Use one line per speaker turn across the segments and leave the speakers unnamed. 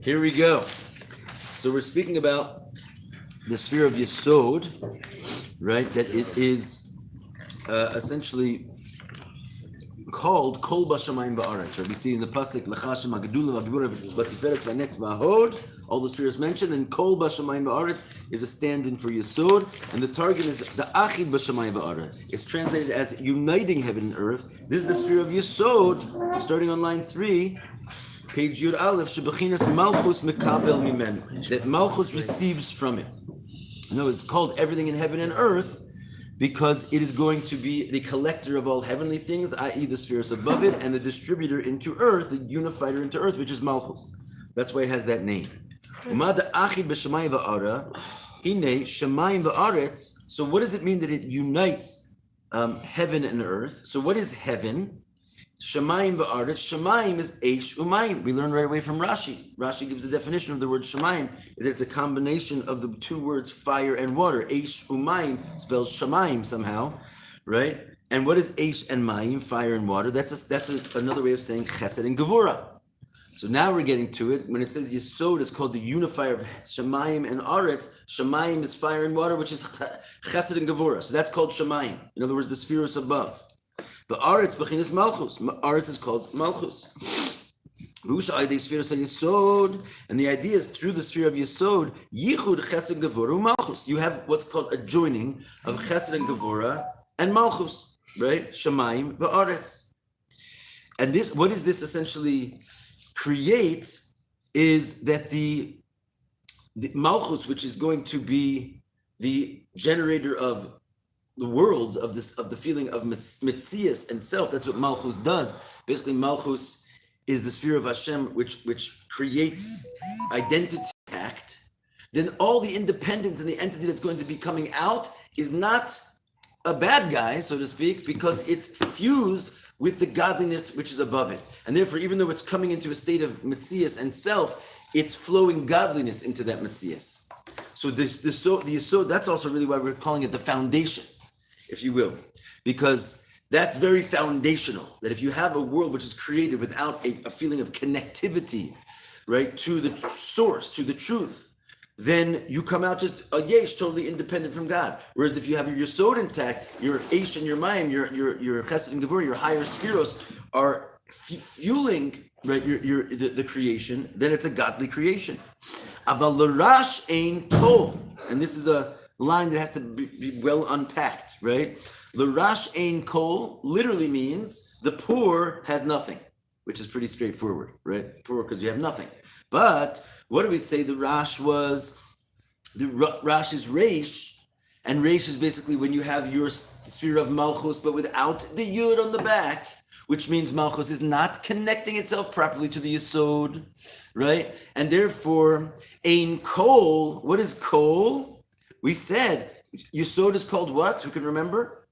Here we go. So we're speaking about the sphere of Yesod, right? That it is essentially called Kol Bashamayim Ba'aretz. Right? We see in the pasuk Lechashem Hagdula V'Gvura V'Tiferet V'Netz V'Hod. All the spheres mentioned, and Kol Bashamayim Ba'aretz is a stand-in for Yesod, and the target is the Achid Bashamayim Ba'aretz. It's translated as uniting heaven and earth. This is the sphere of Yesod, starting on line 3. Page Yud Aleph, Shebechinas Malchus Mekabel Mimenu, that Malchus receives from it. You know, it's called everything in heaven and earth because it is going to be the collector of all heavenly things, i.e. the spheres above it, and the distributor into earth, the unifier into earth, which is Malchus. That's why it has that name. Umad Achid B'Shamayim Va'ara, Hine Shamayim Va'aretz. So what does it mean that it unites heaven and earth? So what is heaven? Shamayim va'aretz. Shamayim is eish umayim. We learn right away from Rashi. Rashi gives the definition of the word shamayim is that it's a combination of the two words fire and water. Eish umayim spells shamayim somehow, right? And what is eish and mayim, fire and water? That's another way of saying chesed and gevura. So now we're getting to it. When it says Yesod, it's called the unifier of shamayim and aretz. Shamayim is fire and water, which is chesed and gevura. So that's called shamayim. In other words, the spheres above. The Aretz Bechinas Malchus. Aretz is called Malchus. And the idea is through the sphere of Yesod, Yichud Chesed Gevura Malchus. You have what's called a joining of Chesed and Gevura and Malchus, right? Shamayim v'Aretz. And this, what does this essentially create? Is that the Malchus, which is going to be the generator of the worlds of the feeling of Metzias and self. That's what Malchus does. Basically, Malchus is the sphere of Hashem, which creates identity act. Then all the independence and the entity that's going to be coming out is not a bad guy, so to speak, because it's fused with the godliness which is above it. And therefore, even though it's coming into a state of Metzias and self, it's flowing godliness into that Metzias. So the Yesod, that's also really why we're calling it the foundation, if you will, because that's very foundational, that if you have a world which is created without a feeling of connectivity, right, to the source, to the truth, then you come out just a yesh, totally independent from God. Whereas if you have your Yesod intact, your eish and your mayim, your chesed and gevurah, your higher spheros are fueling, right, the creation, then it's a godly creation. Aval l'rash ein kol, and this is a line that has to be well unpacked, right? L'rash ein kol literally means the poor has nothing, which is pretty straightforward, right? Poor because you have nothing. But what do we say the Rash was? The Rash is Reish, and Reish is basically when you have your sphere of Malchus, but without the Yud on the back, which means Malchus is not connecting itself properly to the Yesod, right? And therefore, ein kol, what is kol? We said Yesod is called what? Who can remember?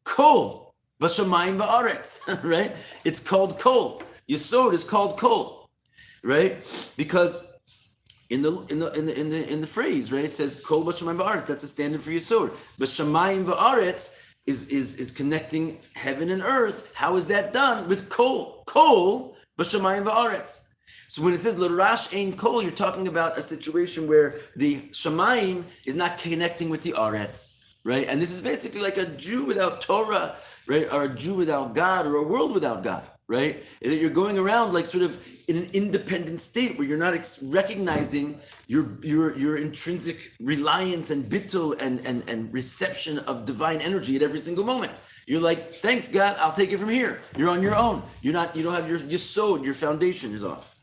Kol. Bashamayim va'aretz. Right? It's called Kol. Yesod is called Kol. Right? Because in the phrase, right, it says Kol Bashamayim va'aretz. That's a standard for Yesod. Bashamayim va'aretz is connecting heaven and earth. How is that done? With Kol. Kol Bashamayim va'aretz. So when it says l'rash ein kol, you're talking about a situation where the shamayim is not connecting with the aretz, right? And this is basically like a Jew without Torah, right? Or a Jew without God, or a world without God, right? Is that you're going around like sort of in an independent state where you're not recognizing your intrinsic reliance and bittul and reception of divine energy at every single moment. You're like, thanks God, I'll take it from here. You're on your own. You don't have your yesod, your foundation is off.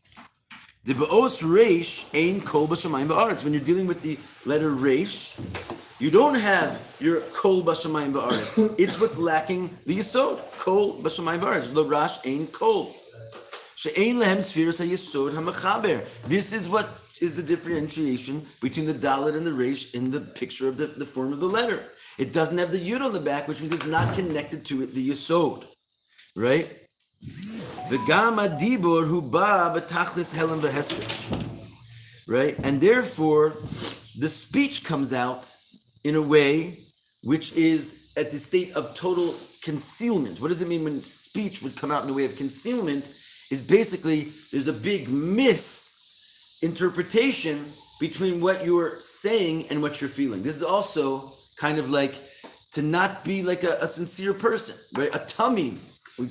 The Ba'os Reish ein kol b'shamayim ba'aretz. When you're dealing with the letter Reish, you don't have your kol b'shamayim ba'aretz. It's what's lacking the Yesod. Kol b'shamayim ba'aretz. L'rash ein kol. She'ein lehem spheres ha'yesod ha'mechaber. This is what is the differentiation between the Dalet and the Reish in the picture of the form of the letter. It doesn't have the Yud on the back, which means it's not connected to it, the Yesod. Right? The Gama Dibur who ba b'tachlis helen v'hester, right? And therefore, the speech comes out in a way which is at the state of total concealment. What does it mean when speech would come out in a way of concealment? Is basically there's a big miss interpretation between what you're saying and what you're feeling. This is also kind of like to not be like a sincere person, right? A tamim.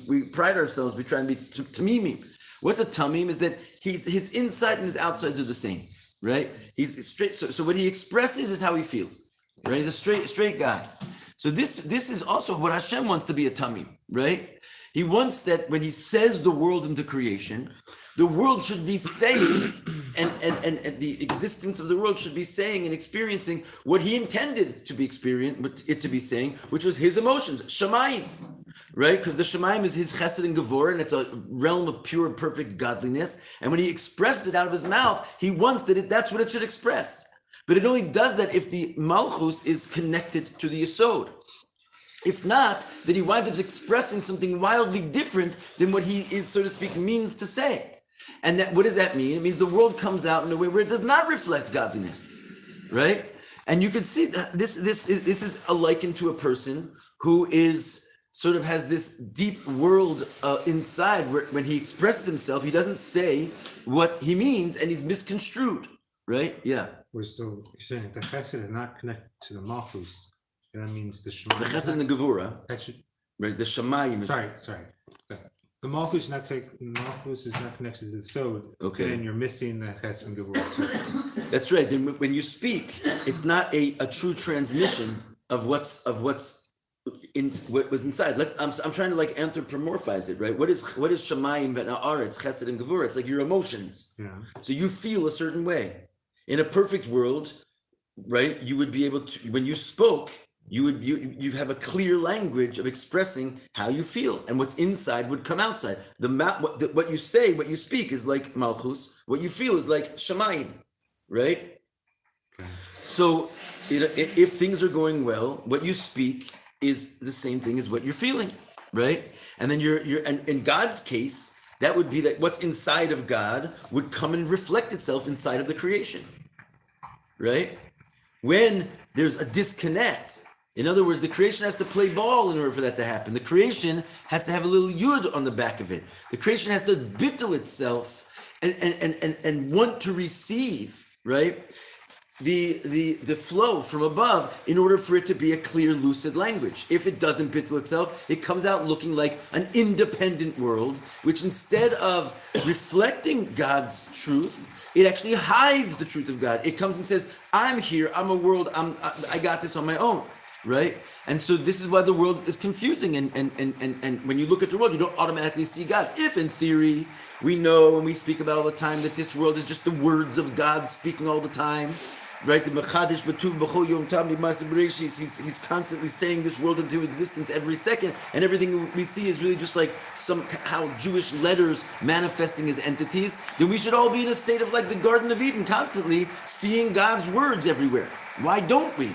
We pride ourselves, we try and be tamimim. What's a tamim is that his inside and his outsides are the same, right? He's straight. So what he expresses is how he feels, right? He's a straight guy. So this is also what Hashem wants to be a tamim, right? He wants that when he says the world into creation, the world should be saying, and the existence of the world should be saying and experiencing what he intended it to be saying, which was his emotions, Shemayim, right? Because the Shemayim is his chesed and gevurah, and it's a realm of pure and perfect godliness. And when he expresses it out of his mouth, he wants that's what it should express. But it only does that if the malchus is connected to the yesod. If not, then he winds up expressing something wildly different than what he is, so to speak, means to say. And what does that mean? It means the world comes out in a way where it does not reflect godliness, right? And you can see that this is a liken to a person who is sort of has this deep world inside where when he expresses himself, he doesn't say what he means and he's misconstrued, right? Yeah.
So you're saying if the chesed is not connected to the malchus, that means the shemayim.
The chesed and the gevurah, right? The shemayim.
Sorry. The malchus is not connected to the sod. Okay. Then you're missing the chesed and gevurah.
That's right. Then when you speak, it's not a true transmission of what was inside. I'm trying to like anthropomorphize it, right? What is shemayim and haaretz, chesed and gevurah? It's like your emotions.
Yeah.
So you feel a certain way. In a perfect world, right? You would be able to, when you spoke, you have a clear language of expressing how you feel, and what's inside would come outside. What you say, what you speak is like malchus. What you feel is like shemayim, right?
Okay.
So if things are going well, what you speak is the same thing as what you're feeling, right? And then and in God's case, that would be that what's inside of God would come and reflect itself inside of the creation, right? When there's a disconnect, in other words, the creation has to play ball in order for that to happen. The creation has to have a little yud on the back of it. The creation has to bittul itself and want to receive, right? The flow from above in order for it to be a clear, lucid language. If it doesn't bittul itself, it comes out looking like an independent world, which instead of reflecting God's truth, it actually hides the truth of God. It comes and says, I'm here, I'm a world, I got this on my own, right? And so this is why the world is confusing. And when you look at the world, you don't automatically see God. If in theory, we know and we speak about all the time that this world is just the words of God speaking all the time, right? He's constantly saying this world into existence every second, and everything we see is really just like somehow Jewish letters manifesting as entities. Then we should all be in a state of like the Garden of Eden, constantly seeing God's words everywhere. Why don't we?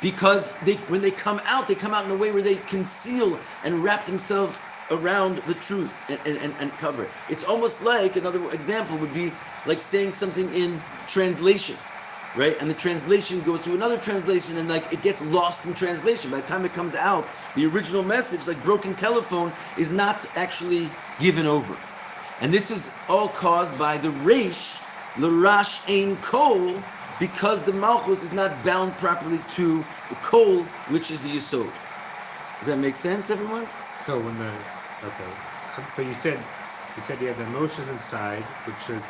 Because when they come out in a way where they conceal and wrap themselves around the truth and cover it. It's almost like, another example would be like saying something in translation, right? And the translation goes to another translation and like it gets lost in translation. By the time it comes out, the original message, like broken telephone, is not actually given over. And this is all caused by the reish, l'rash ein kol, because the malchus is not bound properly to the kol, which is the yesod. Does that make sense, everyone?
So but you said you have the emotions inside, which are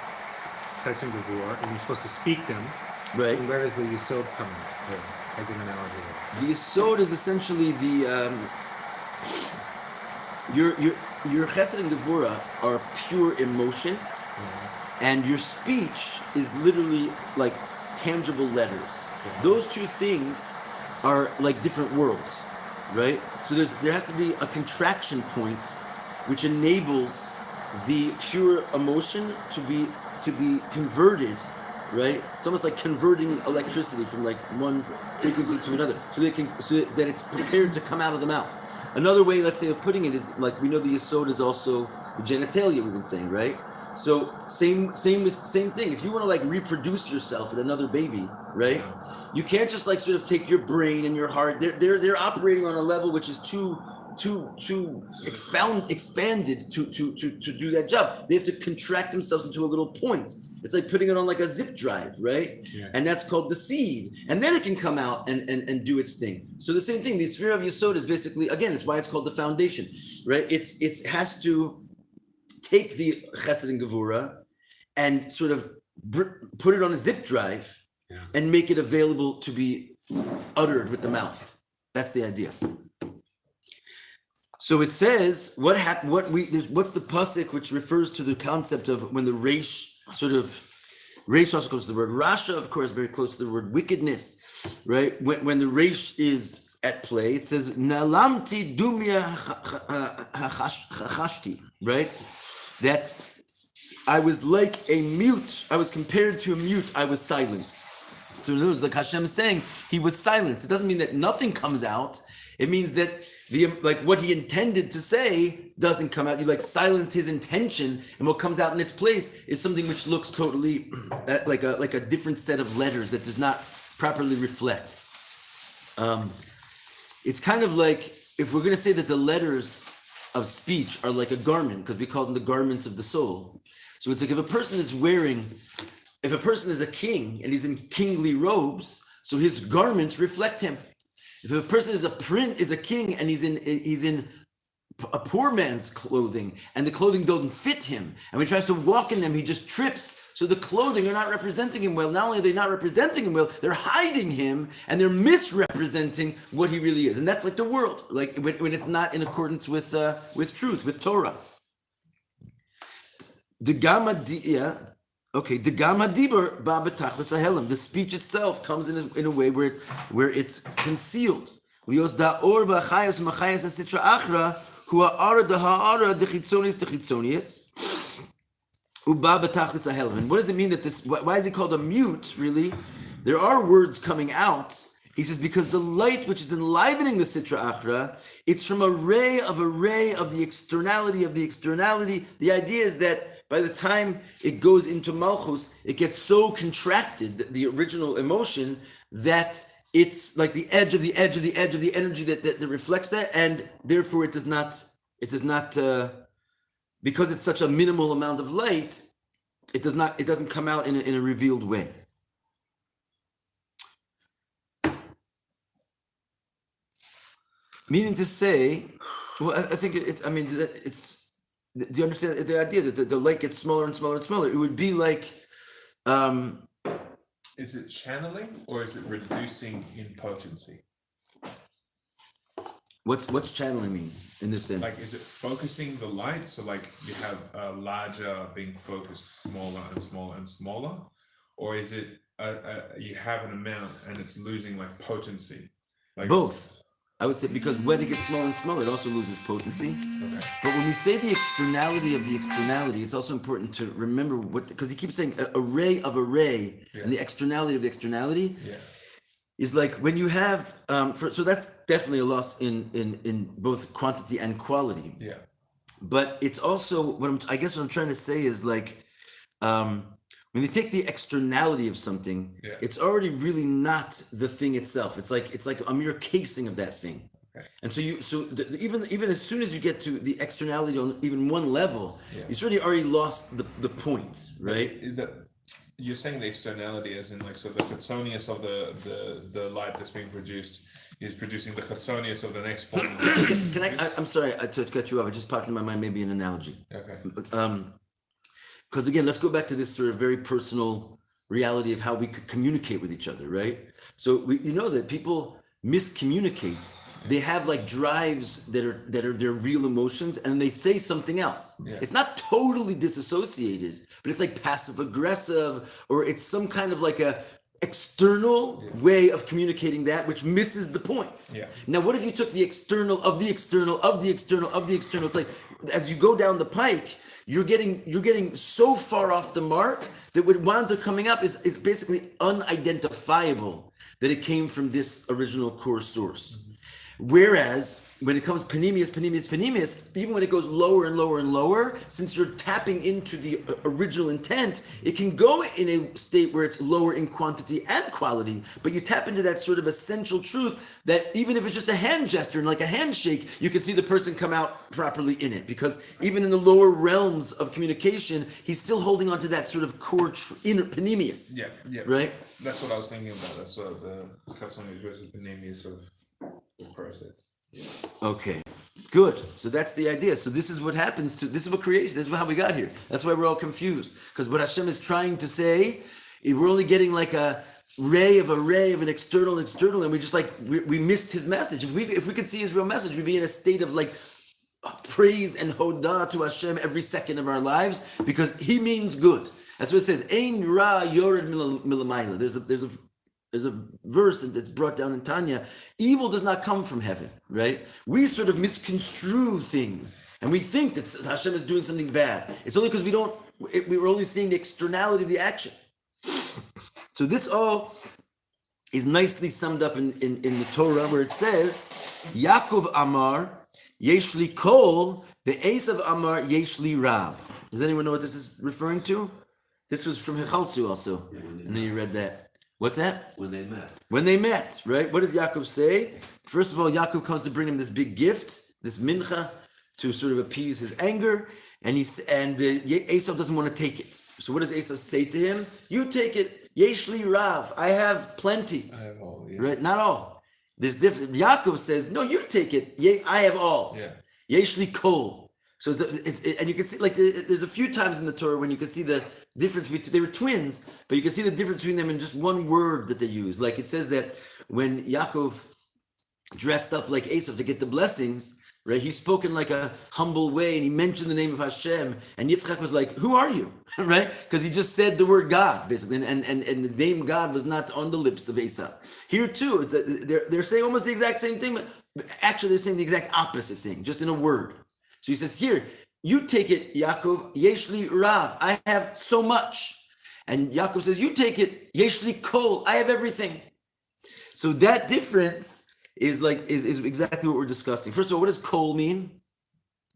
chesed and gevurah, and you're supposed to speak them.
Right.
And where does the yesod come in? I give an analogy.
The yesod is essentially your chesed and gevurah are pure emotion, and your speech is literally like tangible letters. Those two things are like different worlds, right? So there has to be a contraction point which enables the pure emotion to be converted, right? It's almost like converting electricity from like one frequency to another, so that it's prepared to come out of the mouth. Another way, let's say, of putting it is like we know the yesod is also the genitalia, we've been saying, right? So same thing. If you want to like reproduce yourself in another baby, right? You can't just like sort of take your brain and your heart. They're operating on a level which is too expanded to do that job. They have to contract themselves into a little point. It's like putting it on like a zip drive, right?
Yeah.
And that's called the seed. And then it can come out and do its thing. So the same thing, the sphere of Yesod is basically, again, it's why it's called the foundation, right? It has to take the Chesed and Gevura and sort of put it on a zip drive and make it available to be uttered with the mouth. That's the idea. So it says, what's the pasuk which refers to the concept of when the reish also comes to the word rasha, of course, very close to the word wickedness, right? When the reish is at play, it says, nalamti dumya chashti, right? That I was like a mute, I was compared to a mute, I was silenced. So in other words, like Hashem is saying, he was silenced. It doesn't mean that nothing comes out. It means that what he intended to say doesn't come out. You silenced his intention, and what comes out in its place is something which looks totally like a different set of letters that does not properly reflect. It's kind of like if we're going to say that the letters of speech are like a garment, because we call them the garments of the soul. So it's like if a person is a king and he's in kingly robes, so his garments reflect him. If a person is a king and he's in a poor man's clothing and the clothing doesn't fit him, and when he tries to walk in them, he just trips. So the clothing are not representing him well. Not only are they not representing him well, they're hiding him and they're misrepresenting what he really is. And that's like the world, like when it's not in accordance with truth, with Torah. The speech itself comes in a way where it's concealed. And what does it mean that this? Why is he called a mute? Really, there are words coming out. He says because the light which is enlivening the Sitra Achra, it's from a ray of the externality of the externality. The idea is that by the time it goes into Malchus, it gets so contracted, the original emotion, that it's like the edge of the edge of the edge of the energy that reflects that, and therefore it does not, because it's such a minimal amount of light, it doesn't come out in a revealed way. Meaning to say, well, I think it's. Do you understand the idea that the light gets smaller and smaller and smaller? It would be like.
Is it channeling or is it reducing in potency?
What's channeling mean in this sense?
Like, is it focusing the light? So like you have larger being focused smaller and smaller and smaller? Or is it you have an amount and it's losing like potency? Like
both. I would say because when it gets smaller and smaller, it also loses potency.
Okay.
But when we say the externality of the externality, it's also important to remember because he keeps saying a ray of a ray, and the externality of the externality is like when you have, so that's definitely a loss in both quantity and quality.
Yeah.
But it's also, what I'm trying to say is like, when you take the externality of something, it's already really not the thing itself. It's like a mere casing of that thing. Okay. And so even as soon as you get to the externality on even one level, you already lost the point, right?
Is that you're saying the externality as in like, so the chatzonius of the light that's being produced is producing the chatzonius of the next form.
I'm sorry to cut you off. It just popped in my mind maybe an analogy.
Okay.
Because again, let's go back to this sort of very personal reality of how we could communicate with each other, right? So you know that people miscommunicate. They have like drives that are their real emotions, and they say something else. Yeah. It's not totally disassociated, but it's like passive aggressive, or it's some kind of like a external way of communicating that, which misses the point.
Yeah.
Now, what if you took the external of the external of the external of the external? It's like as you go down the pike, you're getting so far off the mark that what winds up coming up is basically unidentifiable that it came from this original core source. Whereas when it comes panemius, even when it goes lower and lower and lower, since you're tapping into the original intent, it can go in a state where it's lower in quantity and quality, but you tap into that sort of essential truth that even if it's just a hand gesture and like a handshake, you can see the person come out properly in it, because even in the lower realms of communication, he's still holding on to that sort of core inner panemius.
Yeah.
Right?
That's what I was thinking about. That's what the Chatzonius versus Panemius of the process.
Okay, good. So that's the idea. So this is what happens this is what creation, this is how we got here. That's why we're all confused. Because what Hashem is trying to say, we're only getting like a ray of an external, and we just like, we missed his message. If we could see his real message, we'd be in a state of like praise and hodah to Hashem every second of our lives, because he means good. That's what it says. Ein ra yored milamayla. There's a verse that's brought down in Tanya. Evil does not come from heaven, right? We sort of misconstrue things, and we think that Hashem is doing something bad. It's only because we're only seeing the externality of the action. So this all is nicely summed up in the Torah, where it says, Yaakov Amar, Yesh li kol, Esav Amar, Yesh li rav. Does anyone know what this is referring to? This was from Hechaltzu also. And then you read that. What's that?
When they met.
When they met, right? What does Yaakov say? First of all, Yaakov comes to bring him this big gift, this mincha, to sort of appease his anger, and Esau doesn't want to take it. So what does Esau say to him? You take it, Yeshli Rav. I have plenty.
I have all. Yeah.
Right? Not all. There's different. Yaakov says, no, you take it. I have all.
Yeah.
Yeshli Kol. So and you can see, like, there's a few times in the Torah when you can see the difference between, they were twins, but you can see the difference between them in just one word that they use. Like it says that when Yaakov dressed up like Esau to get the blessings, right? He spoke in like a humble way, and he mentioned the name of Hashem, and Yitzchak was like, who are you? Right? Because he just said the word God, basically, and the name God was not on the lips of Esau. Here too, it's they're saying almost the exact same thing, but actually they're saying the exact opposite thing, just in a word. So he says, here, you take it, Yaakov, Yeshli Rav, I have so much. And Yaakov says, you take it, Yeshli Kol, I have everything. So that difference is exactly what we're discussing. First of all, what does Kol mean?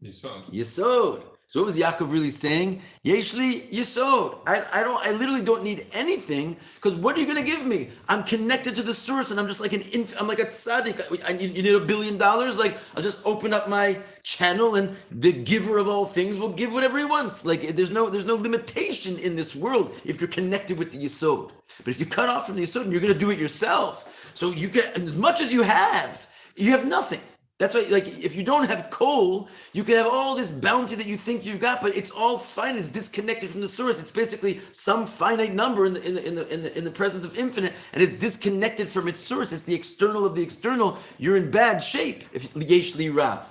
Yesod. So what was Yaakov really saying? Yeshli Yesod. I literally don't need anything, because what are you going to give me? I'm connected to the source, and I'm just like I'm like a tzaddik. You need $1 billion? Like, I'll just open up my channel, and the giver of all things will give whatever he wants. Like, there's no limitation in this world if you're connected with the Yesod. But if you cut off from the Yesod, and you're going to do it yourself, so you get as much as you have nothing. That's why, like, if you don't have coal, you can have all this bounty that you think you've got, but it's all fine. It's disconnected from the source. It's basically some finite number in the presence of infinite, and it's disconnected from its source. It's the external of the external. You're in bad shape if Yesh Li Rav.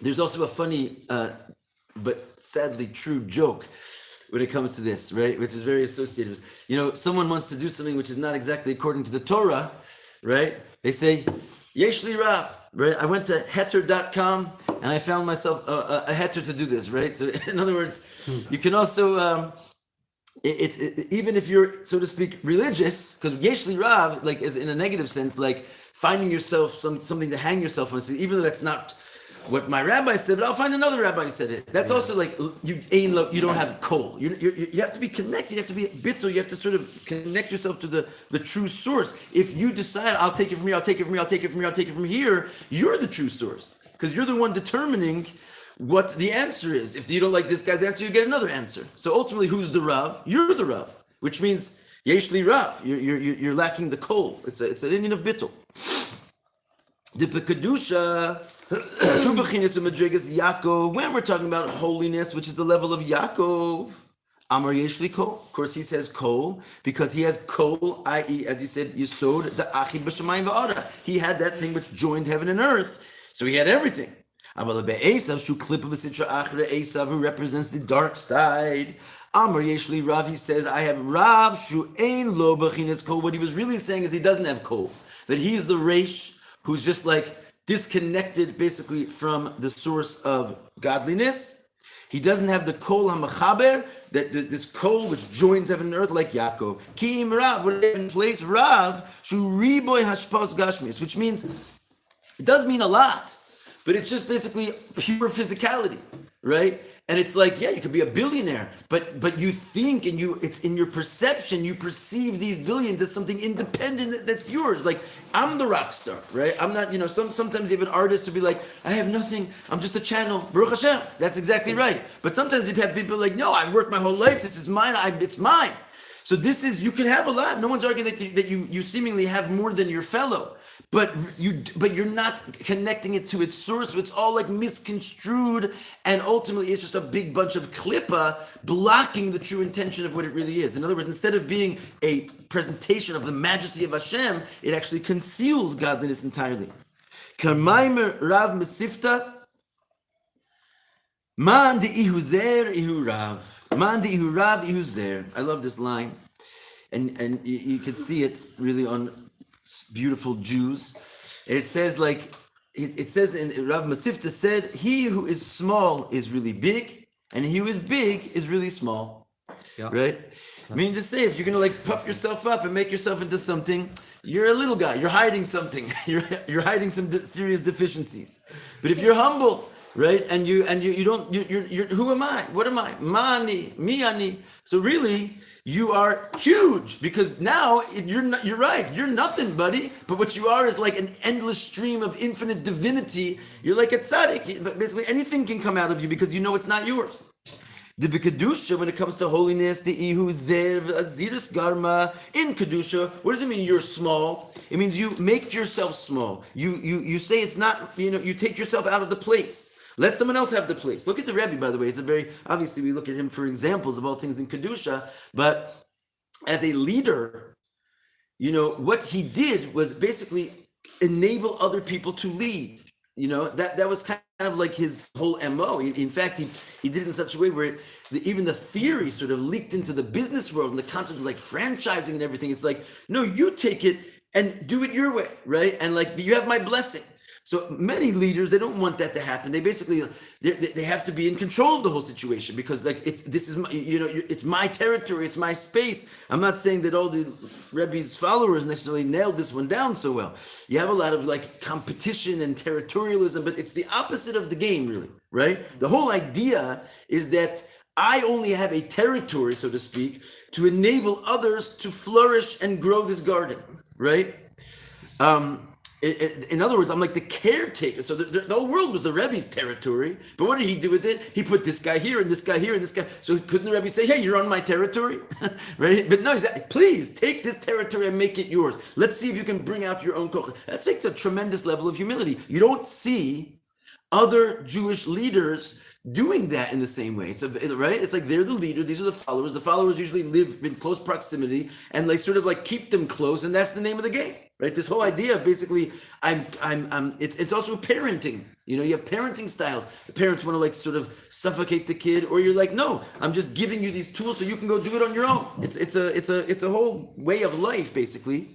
There's also a funny, but sadly true joke when it comes to this, right? Which is very associated with, someone wants to do something which is not exactly according to the Torah, right? They say, Yeshli Rav, right? I went to heter.com and I found myself a heter to do this, right? So in other words, you can also, even if you're, so to speak, religious, because Yeshli Rav, like, is in a negative sense, like finding yourself something to hang yourself on. So even though that's not what my rabbi said, but I'll find another rabbi who said it. That's also like, you don't have coal. You have to be connected. You have to be bittul. You have to sort of connect yourself to the true source. If you decide, I'll take it from here, I'll take it from here, I'll take it from here, I'll take it from here, you're the true source. Because you're the one determining what the answer is. If you don't like this guy's answer, you get another answer. So ultimately, who's the Rav? You're the Rav, which means Yeshli Rav. You're lacking the coal. It's an Indian of bittul. The Kedusha, Yaakov, when we're talking about holiness, which is the level of Yaakov, Amar Yeshli Kol. Of course, he says Kol because he has Kol, i.e., as you said, Yesod the Achid b'Shamayim v'Ara. He had that thing which joined heaven and earth, so he had everything. Esav, Shu Klippa V'Sitra Achra Esav, who represents the dark side. Amar Yeshli Rav, he says, I have Rav Shu Ein Lo B'Chinas Kol. What he was really saying is he doesn't have Kol, that he is the Reish, who's just like disconnected basically from the source of godliness. He doesn't have the kol hamachaber, this kol which joins heaven and earth like Yaakov. Ki'im Rav, what in place? Rav, shu riboy hashpas gashmis, which means It does mean a lot, but it's just basically pure physicality, right? And it's like, yeah, you could be a billionaire, but you think and it's in your perception, you perceive these billions as something independent that's yours. Like, I'm the rock star, right? I'm not, sometimes you have an artist to be like, I have nothing, I'm just a channel. Baruch Hashem, that's exactly right. But sometimes you have people like, no, I worked my whole life, this is mine, it's mine. So this is, you can have a lot. No one's arguing that you seemingly have more than your fellow. But you're not connecting it to its source, so it's all like misconstrued, and ultimately it's just a big bunch of klippa blocking the true intention of what it really is. In other words, instead of being a presentation of the majesty of Hashem, it actually conceals godliness entirely. Karmaimer Rav Mesifta, Man de ihuzer ihu Rav. Man de ihu Rav ihu zer. I love this line, and you can see it really on beautiful Jews. It says it says in Rav Masifta said, he who is small is really big, and he who is big is really small. Yeah. Right? I mean to say, if you're gonna puff yourself up and make yourself into something, you're a little guy. You're hiding something. You're hiding some serious deficiencies. But if you're humble, right, and you don't, you're who am I? What am I? Mani, miani. So really, you are huge, because now you're right. You're nothing, buddy. But what you are is like an endless stream of infinite divinity. You're like a tzaddik. But basically, anything can come out of you because you know it's not yours. The Kedusha, when it comes to holiness, the ihu zev aziris garma in Kedusha, what does it mean? You're small. It means you make yourself small. You say it's not. You take yourself out of the place. Let someone else have the place. Look at the Rebbe, by the way. It's a very, obviously we look at him for examples of all things in Kedusha, but as a leader, what he did was basically enable other people to lead. That was kind of like his whole MO. In fact, he did it in such a way where even the theory sort of leaked into the business world, and the concept of franchising and everything. It's like, no, you take it and do it your way, right? And you have my blessing. So many leaders, they don't want that to happen. They basically, they have to be in control of the whole situation, because it's my territory, it's my space. I'm not saying that all the Rebbe's followers necessarily nailed this one down so well. You have a lot of competition and territorialism, but it's the opposite of the game, really, right? The whole idea is that I only have a territory, so to speak, to enable others to flourish and grow this garden, right? In other words, I'm like the caretaker. So the whole world was the Rebbe's territory. But what did he do with it? He put this guy here and this guy here and this guy. So couldn't the Rebbe say, hey, you're on my territory? Right? But no, he's like, please take this territory and make it yours. Let's see if you can bring out your own koch. That takes a tremendous level of humility. You don't see other Jewish leaders doing that in the same way. Right? It's like they're the leader, these are the followers. The followers usually live in close proximity, and they sort of keep them close, and that's the name of the game. Right? This whole idea of basically it's also parenting. You have parenting styles. The parents want to sort of suffocate the kid, or you're like, no, I'm just giving you these tools so you can go do it on your own. It's a whole way of life, basically,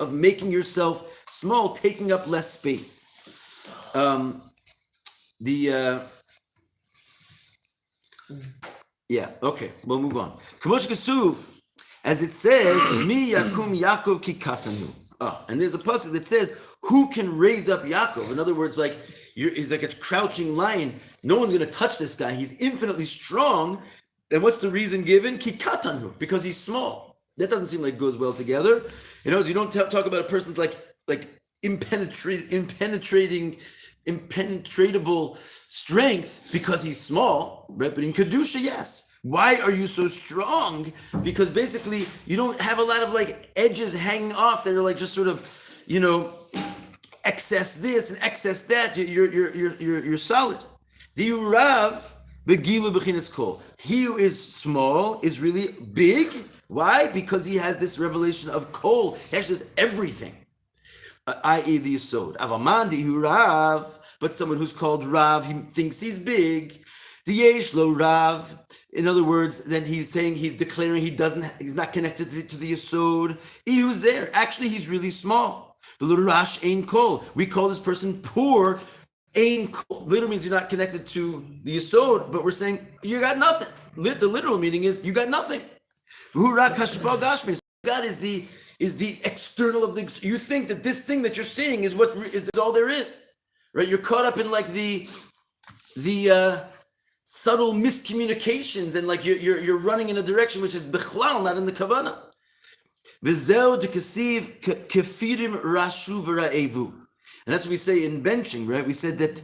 of making yourself small, taking up less space. Yeah, okay, we'll move on. Kamosh Kesuv, as it says, Mi Yakum Yaakov Ki Katanu. And there's a pasuk that says, who can raise up Yaakov? In other words, he's like a crouching lion. No one's going to touch this guy. He's infinitely strong. And what's the reason given? Ki Katanu, because he's small. That doesn't seem like it goes well together. You don't talk about a person's impenetrable strength because he's small, right? But in Kedusha, yes. Why are you so strong? Because basically you don't have a lot of edges hanging off that are just sort of, excess this and excess that. You're solid. The Urav begilu b'chinas kol. He who is small is really big. Why? Because he has this revelation of kol. He actually has everything. I.e. the Yisod. Avaman dihu Rav, but someone who's called Rav, he thinks he's big. The Yesh lo Rav. In other words, then he's saying, he's declaring he's not connected to the Yisod. Ihu's there. Actually, he's really small. The L'Rash Ein Kol. We call this person poor. Ein Kol. Literally means you're not connected to the Yisod, but we're saying you got nothing. The literal meaning is you got nothing. V'hu rak hashpa gashmi. God is is the external of the. You think that this thing that you're seeing is what is all there is, right? You're caught up in like the subtle miscommunications, and like you're running in a direction which is bichlal, not in the kavanah. V'zeu dekasiv kefirim rashu v'ra'evu, and that's what we say in benching, right? We said that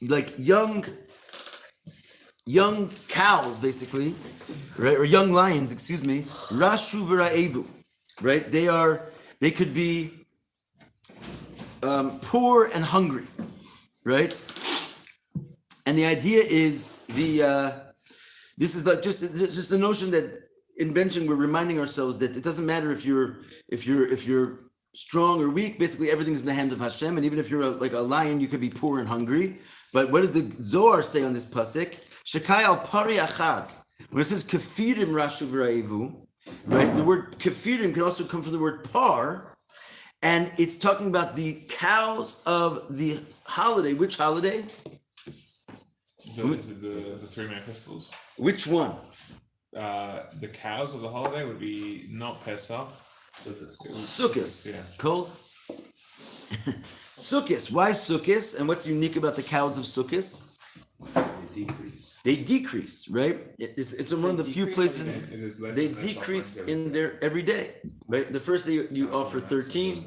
like young cows, basically, right, or young lions, excuse me, rashu v'ra'evu, right? They could be poor and hungry, right? And the idea is this is like just the notion that in benching we're reminding ourselves that it doesn't matter if you're strong or weak. Basically, everything's in the hand of Hashem, and even if you're like a lion, you could be poor and hungry. But what does the Zohar say on this pasuk? Shekai al pari achag. When it says kafirim rashu v'ra'evu, right? The word kafirim can also come from the word par, and it's talking about the cows of the holiday. Which holiday?
Is it the three main festivals?
Which one?
The cows of the holiday would be not Pesach.
Sukkot.
Yeah.
Cold. Sukkot. Why Sukkot? And what's unique about the cows of Sukkot? They decrease, right? It's one of the few places they decrease in there every day, right? The first day you offer 13,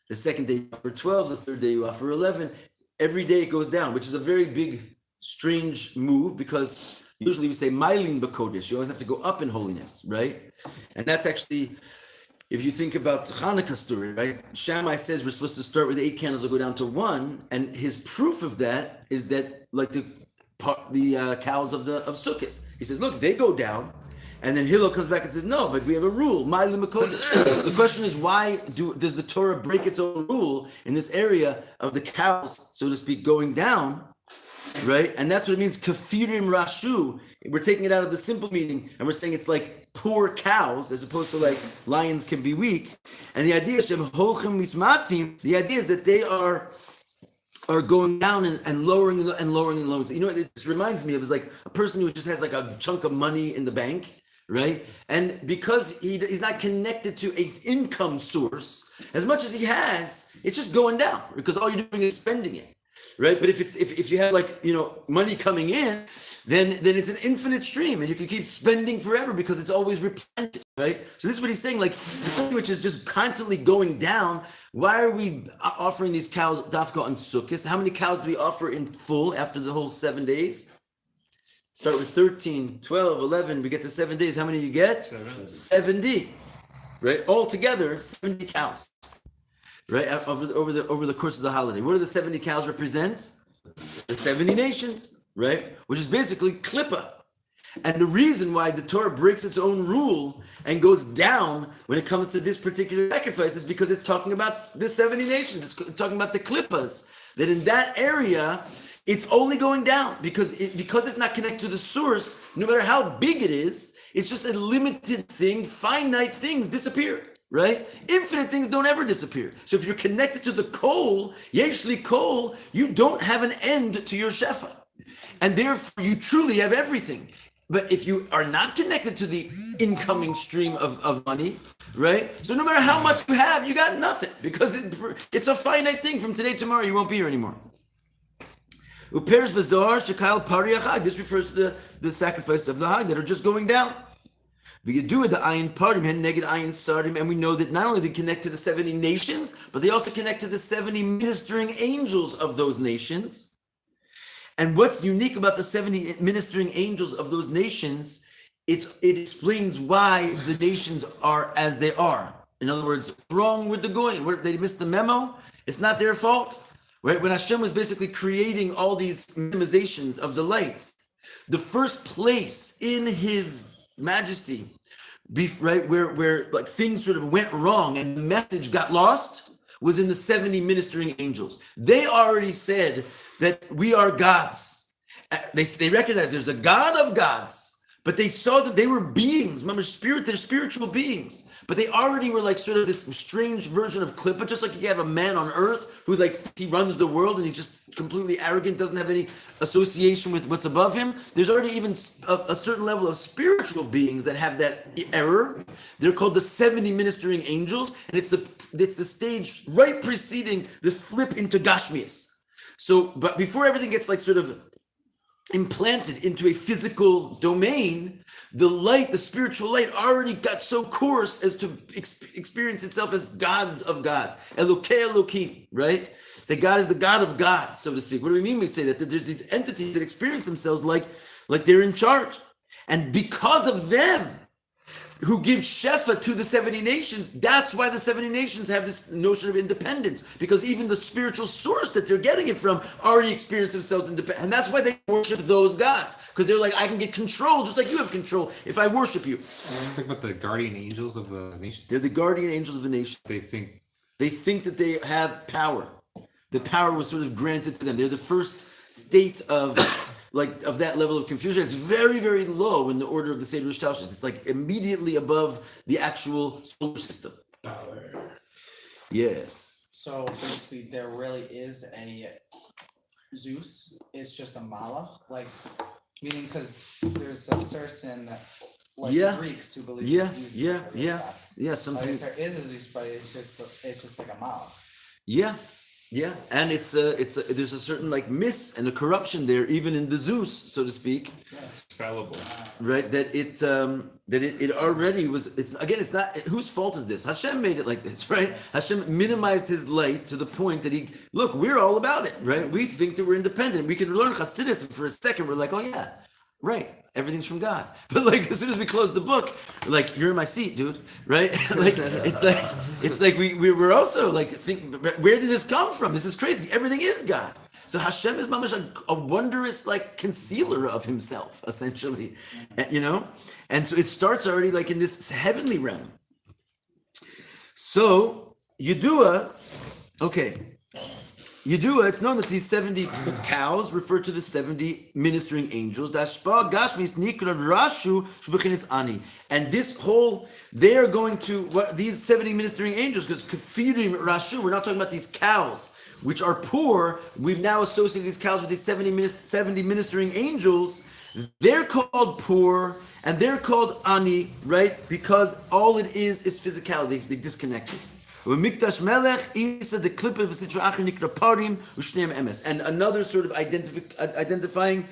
the second day you offer 12, the third day you offer 11. Every day it goes down, which is a very big, strange move, because usually we say Mailin B'Kodesh. You always have to go up in holiness, right? And that's actually, if you think about the Hanukkah story, right? Shammai says we're supposed to start with 8 candles and go down to 1, and his proof of that is that, like the cows of Sukkot. He says, look, they go down, and then Hillel comes back and says, no, but we have a rule, Mailin B'Kodesh. The question is, why does the Torah break its own rule in this area of the cows, so to speak, going down? Right? And that's what it means, kafirim rashu. We're taking it out of the simple meaning, and we're saying it's like poor cows, as opposed to like lions can be weak. And the idea is the idea is that they are going down and lowering and lowering and lowering. You know, it just reminds me, it was like a person who just has like a chunk of money in the bank, right? And because he's not connected to an income source, as much as he has, it's just going down, because all you're doing is spending it. Right, but if you have, like, you know, money coming in, then it's an infinite stream, and you can keep spending forever because it's always replenished, right? So this is what he's saying, like, something which is just constantly going down. Why are we offering these cows dafka on Sukkot? How many cows do we offer in full after the whole 7 days? Start with 13, 12, 11. We get to 7 days. How many do you get? 70. Right, all together, 70 cows. Right, over the course of the holiday. What do the 70 cows represent? The 70 nations, right? Which is basically klippa. And the reason why the Torah breaks its own rule and goes down when it comes to this particular sacrifice is because it's talking about the 70 nations. It's talking about the klippas. That in that area, it's only going down because it's not connected to the source. No matter how big it is, it's just a limited thing. Finite things disappear. Right? Infinite things don't ever disappear. So if you're connected to the kol, yeshli kol, you don't have an end to your shefa. And therefore you truly have everything. But if you are not connected to the incoming stream of money, right? So no matter how much you have, you got nothing. Because it's a finite thing. From today to tomorrow, you won't be here anymore. Uperes bazar shekal pari achag. This refers to the sacrifice of the hag that are just going down. We do with the ayin parim and neged ayin sarim, and we know that not only they connect to the 70 nations, but they also connect to the 70 ministering angels of those nations. And what's unique about the 70 ministering angels of those nations, it explains why the nations are as they are. In other words, what's wrong with the goyim? They missed the memo. It's not their fault. Right? When Hashem was basically creating all these minimizations of the light, the first place in His Majesty, right, where like things sort of went wrong and the message got lost, was in the 70 ministering angels. They already said that we are gods. They recognize there's a God of gods, But they saw that they were beings, they're spiritual beings. But they already were like sort of this strange version of Klippa, just like you have a man on earth who like he runs the world and he's just completely arrogant, doesn't have any association with what's above him. There's already even a certain level of spiritual beings that have that error. They're called the 70 ministering angels, and it's the stage right preceding the flip into Gashmias. So, but before everything gets like sort of implanted into a physical domain, the spiritual light already got so coarse as to experience itself as gods of gods. Elokei Elokim, right? That God is the God of gods, so to speak. What do we mean when we say that? That there's these entities that experience themselves like they're in charge. And because of them, who give Shefa to the 70 nations, that's why the 70 nations have this notion of independence, because even the spiritual source that they're getting it from already experience themselves independent. And that's why they worship those gods, because they're like, I can get control just like you have control if I worship you.
Think about the guardian angels of the nation.
They're the guardian angels of the nation.
They think
that they have power. The power was sort of granted to them. They're the first state of that level of confusion. It's very, very low in the order of the Seder Hayoshes. It's like immediately above the actual solar system.
Power.
Yes.
So basically, there really is a Zeus. It's just a Malach, meaning because there's a certain Greeks who believe that Zeus is
something.
I guess there is a Zeus, but it's just like a Malach.
Yeah, and there's a certain myth and a corruption there, even in the Zeus, so to speak.
Yeah.
Fallible.
Right, that it already was. It's not whose fault is this? Hashem made it like this, right? Hashem minimized his light to the point that we're all about it, right? We think that we're independent. We can learn Chassidus, and for a second we're like, oh yeah, right, everything's from God. But as soon as we close the book, you're in my seat, dude, right? It's like we're also think, where did this come from? This is crazy. Everything is God. So Hashem is mamash a wondrous concealer of himself, essentially, and so it starts already in this heavenly realm. So Yedua, it's known that these 70 cows refer to the 70 ministering angels. And this whole, they are going to, these 70 ministering angels, because kafirim rashu, we're not talking about these cows, which are poor. We've now associated these cows with these 70 ministering angels. They're called poor, and they're called ani, right? Because all it is physicality. They disconnect it. And another sort of identifying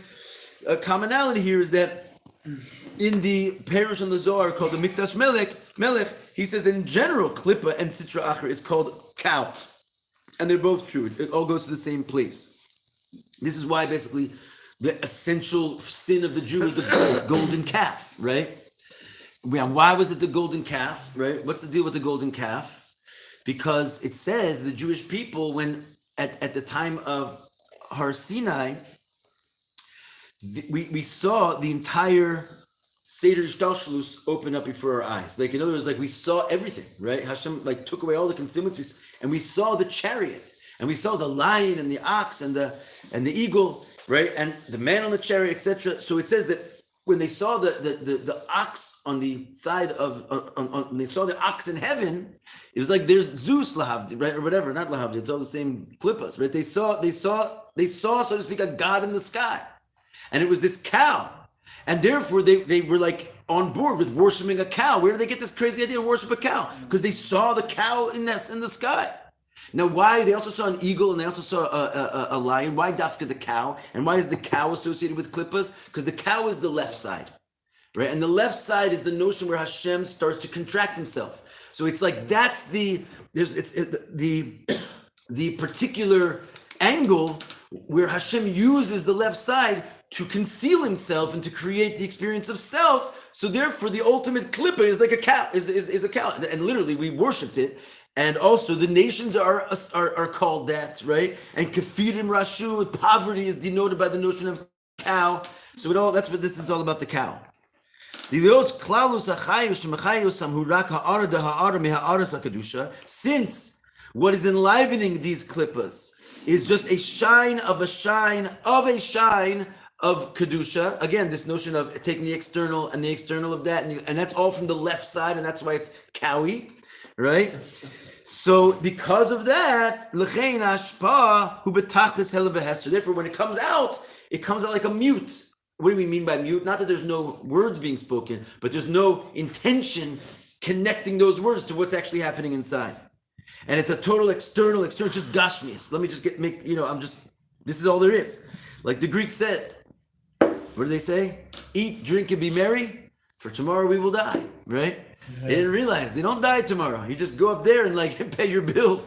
commonality here is that in the parish in the Zohar called the Mikdash Melech, he says that in general, Klippa and Sitra Achra is called cows. And they're both true. It all goes to the same place. This is why basically the essential sin of the Jew is the golden calf, right? Why was it the golden calf, right? What's the deal with the golden calf? Because it says the Jewish people, when at the time of Har Sinai, we saw the entire Seder Ishtalshalus open up before our eyes. In other words, we saw everything, right? Hashem took away all the concealments, and we saw the chariot, and we saw the lion and the ox and the eagle, right? And the man on the chariot, etc. So it says that when they saw the ox on the side of, when they saw the ox in heaven, it was like there's Zeus lahavdi, right, or whatever, not lahavdi. It's all the same klippas, right? They saw, so to speak, a god in the sky, and it was this cow, and therefore they were on board with worshiping a cow. Where did they get this crazy idea to worship a cow? Because they saw the cow in the sky. Now, why? They also saw an eagle and they also saw a lion. Why dafka the cow? And why is the cow associated with klippas? Because the cow is the left side, right? And the left side is the notion where Hashem starts to contract himself. So it's that's the particular angle where Hashem uses the left side to conceal himself and to create the experience of self. So therefore, the ultimate klippa is like a cow, is a cow, and literally we worshipped it. And also the nations are called that, right? And kafirim rashu, poverty is denoted by the notion of cow. So that's what this is all about, the cow. Since what is enlivening these klippas is just a shine of a shine of a shine of Kedusha. Again, this notion of taking the external and the external of that, and that's all from the left side, and that's why it's Kawi, right? So because of that, l'chein hashpa hu betachlis hela behester. Therefore, when it comes out like a mute. What do we mean by mute? Not that there's no words being spoken, but there's no intention connecting those words to what's actually happening inside. And it's a total external, it's just gashmias. Let me just this is all there is. Like the Greeks said, what do they say? Eat, drink, and be merry, for tomorrow we will die, right? Yeah. They didn't realize, they don't die tomorrow. You just go up there and like pay your bill,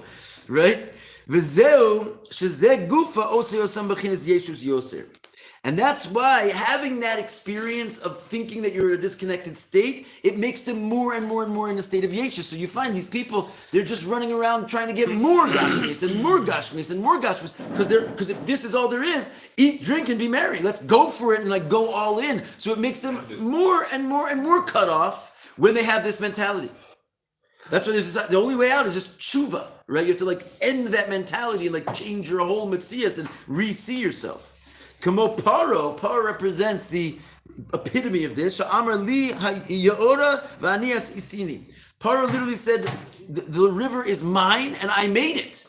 right? V'zeu shezeh gufa osei osam b'chinas yeshus yoser. And that's why having that experience of thinking that you're in a disconnected state, it makes them more and more and more in a state of yeshus. So you find these people, they're just running around trying to get more gashmis and more gashmis and more gashmis. Because if this is all there is, eat, drink, and be merry. Let's go for it and like go all in. So it makes them more and more and more cut off when they have this mentality. That's why the only way out is just tshuva, right? You have to like end that mentality and like change your whole metzias and re-see yourself. Kamo Paro represents the epitome of this. Sha'amar li ha'yora v'anias isini. Paro literally said, the river is mine and I made it.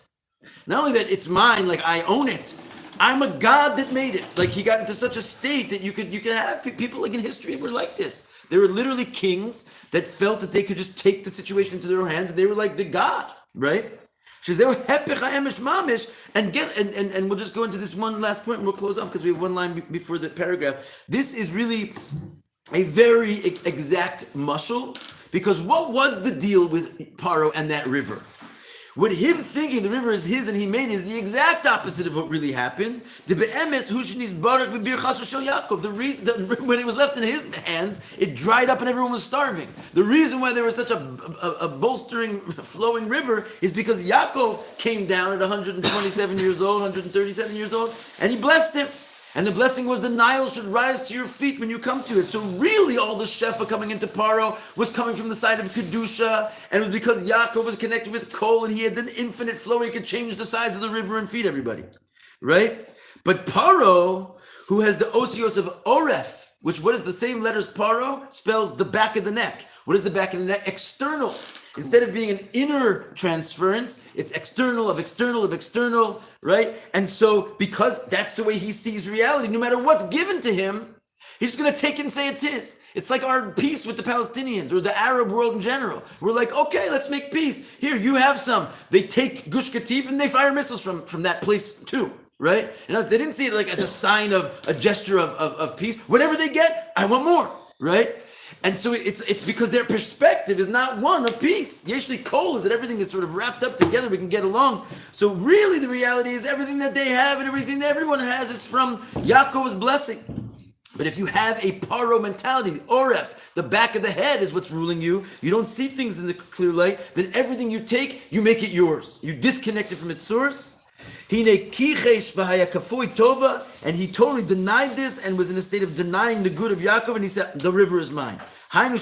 Not only that it's mine, like I own it. I'm a god that made it. Like he got into such a state that you could have people like in history were like this. They were literally kings that felt that they could just take the situation into their own hands and they were like the god, right? And we'll just go into this one last point and we'll close off because we have one line before the paragraph. This is really a very exact mashal, because what was the deal with Paro and that river? With him thinking the river is his and he made it is the exact opposite of what really happened. The reason when it was left in his hands, it dried up and everyone was starving. The reason why there was such a bolstering, flowing river is because Yaakov came down at 127 years old, 137 years old, and he blessed him. And the blessing was the Nile should rise to your feet when you come to it. So really all the shefa coming into Paro was coming from the side of Kedusha, and it was because Yaakov was connected with Kol and he had an infinite flow, he could change the size of the river and feed everybody, right? But Paro, who has the osios of Oref, which what is the same letters Paro, spells the back of the neck. What is the back of the neck? External. Instead of being an inner transference, it's external of external of external, right? And so, because that's the way he sees reality, no matter what's given to him, he's just going to take it and say it's his. It's like our peace with the Palestinians or the Arab world in general. We're like, okay, let's make peace. Here, you have some. They take Gush Katif and they fire missiles from that place too, right? And they didn't see it like as a sign of a gesture of peace. Whatever they get, I want more, right? And so it's because their perspective is not one of peace. Yeshli Kol is that everything is sort of wrapped up together, we can get along. So really the reality is everything that they have and everything that everyone has is from Yaakov's blessing. But if you have a Paro mentality, the Oref, the back of the head is what's ruling you, you don't see things in the clear light, then everything you take, you make it yours. You disconnect it from its source. And he totally denied this and was in a state of denying the good of Yaakov, and he said, the river is mine. In other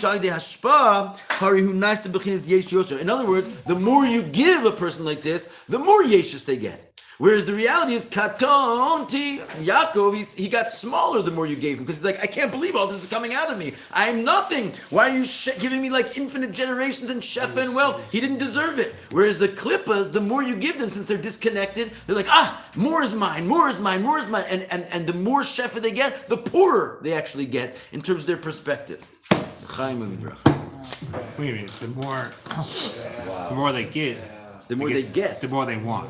words, the more you give a person like this, the more yeshus they get. Whereas the reality is, Katonti, Yaakov, he got smaller the more you gave him, because he's like, I can't believe all this is coming out of me. I am nothing. Why are you giving me like infinite generations and shefa and wealth? He didn't deserve it. Whereas the klippas, the more you give them, since they're disconnected, they're like, more is mine, more is mine, more is mine. And the more shefa they get, the poorer they actually get in terms of their perspective.
What do you mean? The more they get,
the more they get,
the more they want.